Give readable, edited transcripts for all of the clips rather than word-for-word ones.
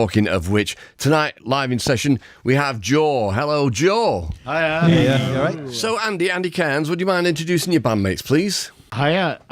Talking of which, tonight, live in session, we have Jaaw. Hello, Jaaw. Hiya. Yeah, you all right? So, Andy Cairns, would you mind introducing your bandmates, please? Hiya.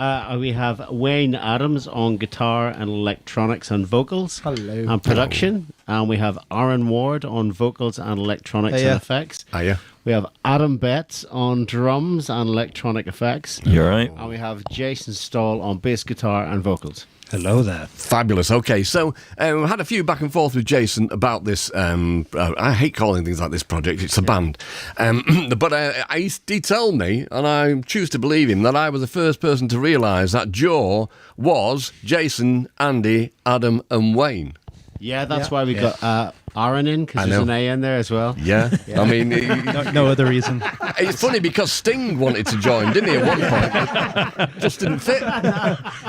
We have Wayne Adams on guitar and electronics and vocals. Hello. And production. And we have Aaron Ward on vocals and electronics and effects. Hiya. We have Adam Betts on drums and electronic effects. You're right. And we have Jason Stahl on bass guitar and vocals. Hello there. Fabulous. Okay, so we had a few back and forth with Jason about this. I hate calling things like this project. It's a band. But he told me, and I choose to believe him, that I was the first person to realise that Jaaw was Jason, Andy, Adam and Wayne. Yeah, that's why we got Aaron in, because there's an A in there as well. Yeah. I mean... No other reason. It's funny because Sting wanted to join, didn't he, at one point? Just didn't fit.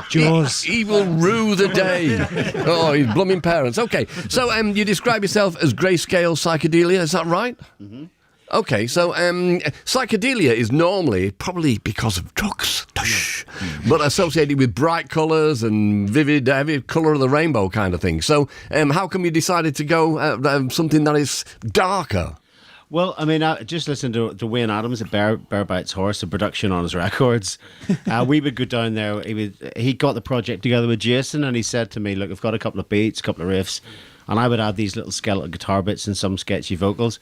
Jaws. He will rue the day. Oh, his blooming parents. Okay, so you describe yourself as grayscale psychedelia, is that right? Mm-hmm. Okay, so psychedelia is normally probably because of drugs, but associated with bright colours and vivid, every colour of the rainbow kind of thing. So how come you decided to go something that is darker? Well, I mean, I just listened to Wayne Adams at Bear Bites Horse, the production on his records. We would go down there. He got the project together with Jason, and he said to me, look, I've got a couple of beats, a couple of riffs, and I would add these little skeletal guitar bits and some sketchy vocals.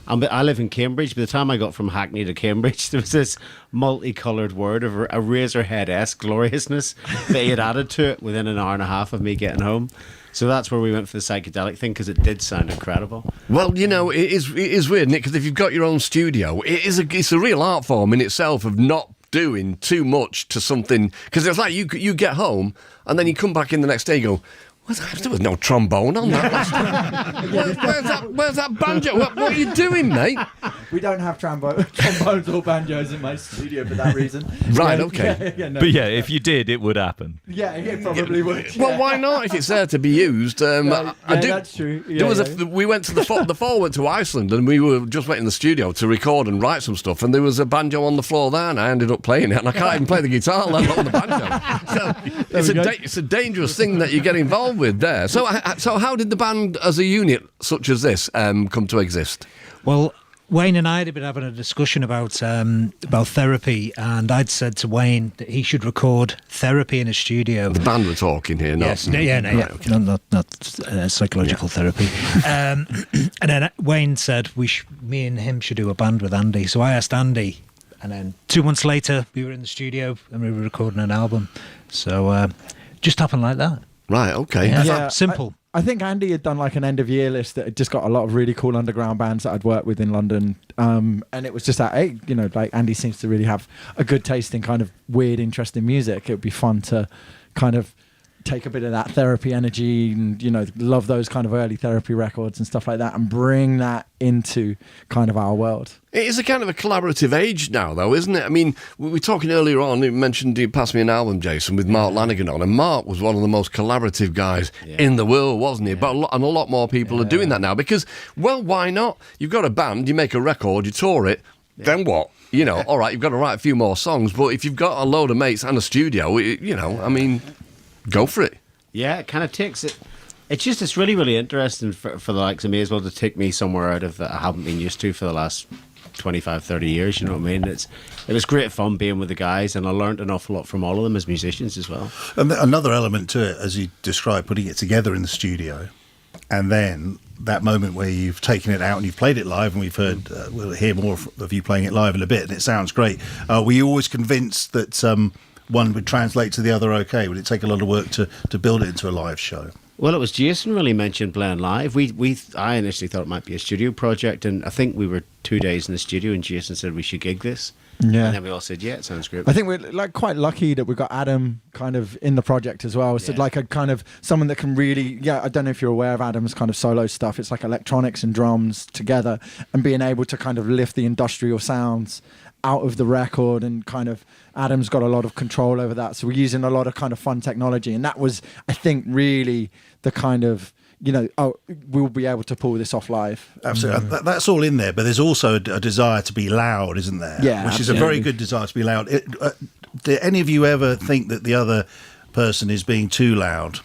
I live in Cambridge. By the time I got from Hackney to Cambridge, there was this multicoloured word of a Razorhead-esque gloriousness that he had added to it within an hour and a half of me getting home. So that's where we went for the psychedelic thing, because it did sound incredible. Well, you know, it is weird, Nick, because if you've got your own studio, it's a real art form in itself of not doing too much to something. Because it's like you get home and then you come back in the next day and go, there was no trombone on that last time. Where's that banjo? What are you doing, mate? We don't have trombones or banjos in my studio for that reason. Right, okay. No. But yeah, if you did, it would happen. Yeah, it probably would. Well, why not? If it's there to be used. That's true. We went to the fall went to Iceland, and we were just went in the studio to record and write some stuff, and there was a banjo on the floor there, and I ended up playing it, and I can't even play the guitar, let alone the banjo. So it's a dangerous thing that you get involved with there. So how did the band as a unit such as this come to exist? Well, Wayne and I had been having a discussion about therapy, and I'd said to Wayne that he should record therapy in a studio. The band were talking here, not... Yes, not psychological therapy. And then Wayne said me and him should do a band with Andy. So I asked Andy, and then 2 months later we were in the studio and we were recording an album. So just happened like that. Right, okay. Yeah, simple. I think Andy had done like an end of year list that had just got a lot of really cool underground bands that I'd worked with in London. And it was just that, hey, you know, like Andy seems to really have a good taste in kind of weird, interesting music. It would be fun to kind of take a bit of that therapy energy and, you know, love those kind of early therapy records and stuff like that and bring that into kind of our world. It is a kind of a collaborative age now, though, isn't it? I mean, we were talking earlier on, you mentioned you passed me an album, Jason, with Marc Lanigan on, and Marc was one of the most collaborative guys in the world, wasn't he? But a lot more people are doing that now because, well, why not? You've got a band, you make a record, you tour it, then what? You know, all right, you've got to write a few more songs, but if you've got a load of mates and a studio, you know, I mean... Go for it. Yeah, it kind of takes it. It's really, really interesting for the likes of me as well to take me somewhere out of that I haven't been used to for the last 25, 30 years, you know what I mean? It was great fun being with the guys, and I learned an awful lot from all of them as musicians as well. And another element to it, as you described, putting it together in the studio, and then that moment where you've taken it out and you've played it live, and we've heard, we'll hear more of you playing it live in a bit, and it sounds great. Were you always convinced that... one would translate to the other okay? Would it take a lot of work to build it into a live show? Well, it was Jason really mentioned playing live. I initially thought it might be a studio project, and I think we were 2 days in the studio, and Jason said we should gig this. Yeah. And then we all said, yeah, it sounds great. I think we're like quite lucky that we've got Adam kind of in the project as well. So like a kind of someone that can really, I don't know if you're aware of Adam's kind of solo stuff. It's like electronics and drums together and being able to kind of lift the industrial sounds out of the record, and kind of Adam's got a lot of control over that. So we're using a lot of kind of fun technology, and that was, I think, really the kind of, you know, we'll be able to pull this off live. Absolutely. That's all in there, but there's also a desire to be loud, isn't there? Yeah, which absolutely. is a very good desire to be loud. Do any of you ever think that the other person is being too loud?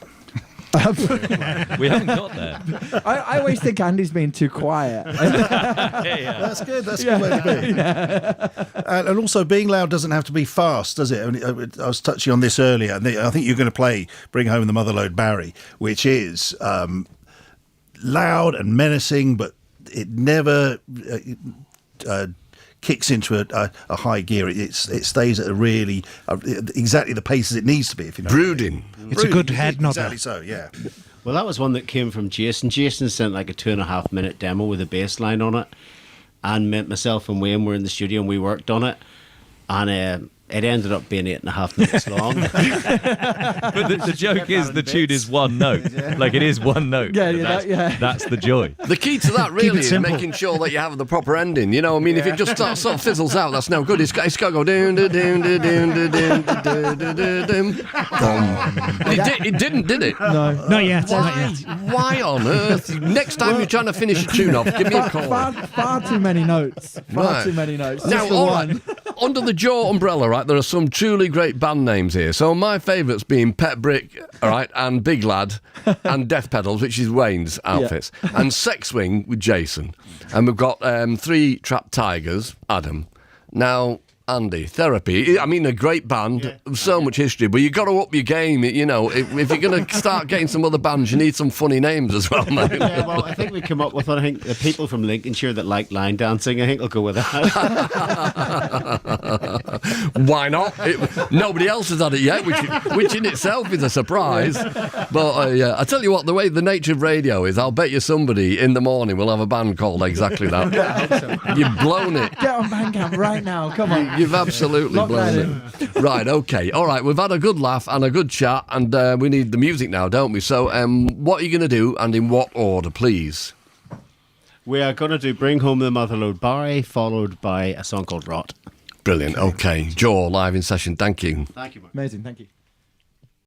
We haven't got there. I always think Andy's been too quiet. That's good. That's a good way to be. And also, being loud doesn't have to be fast, does it? I mean, I was touching on this earlier. And I think you're going to play "Bring Home the Motherlode Barry," which is loud and menacing, but it never kicks into a high gear. It stays at a really exactly the pace as it needs to be. If you know Brooding. It's a good head nodder. Exactly so. Yeah. Well, that was one that came from Jason. Jason sent like a 2.5 minute demo with a bass line on it, and myself and Wayne were in the studio and we worked on it, and it ended up being 8.5 minutes long. But the joke is the tune is one note. Like it is one note. That's the joy. The key to that really is simple. making sure that you have the proper ending. You know, I mean, if it just sort of fizzles out, that's no good. It's got to go doom, doom, doom, doom, doom, doom, doom, doom. It didn't, did it? No. Not yet. Not Why? yet. Why on earth? Next time you're trying to finish a tune off, give me a call. Far too many notes. Far Right. too many notes. Now, Just the all one. right, under the Jaaw umbrella, right, there are some truly great band names here. So my favourites being Pet Brick, all right, and Big Lad, and Death Pedals, which is Wayne's outfits, and Sex Swing with Jason. And we've got 3 Trapped Tigers, Adam. Now, Andy, Therapy. I mean, a great band, so much history, but you've got to up your game. You know, if you're going to start getting some other bands, you need some funny names as well, mate. Yeah, well, I think we come up with one. I think the people from Lincolnshire that like line dancing, I think will go with that. Why not? Nobody else has had it yet, which in itself is a surprise. But yeah, I tell you what, the way the nature of radio is, I'll bet you somebody in the morning will have a band called exactly that. You've blown it. Get on Bandcamp right now. Come on. You've absolutely Lock that blown it. Right, okay. All right, we've had a good laugh and a good chat, and we need the music now, don't we? So what are you going to do, and in what order, please? We are going to do Bring Home the Motherlode Barry, followed by a song called Rot. Brilliant. Okay. Jaaw, live in session. Thank you. Thank you, Mark. Amazing. Thank you.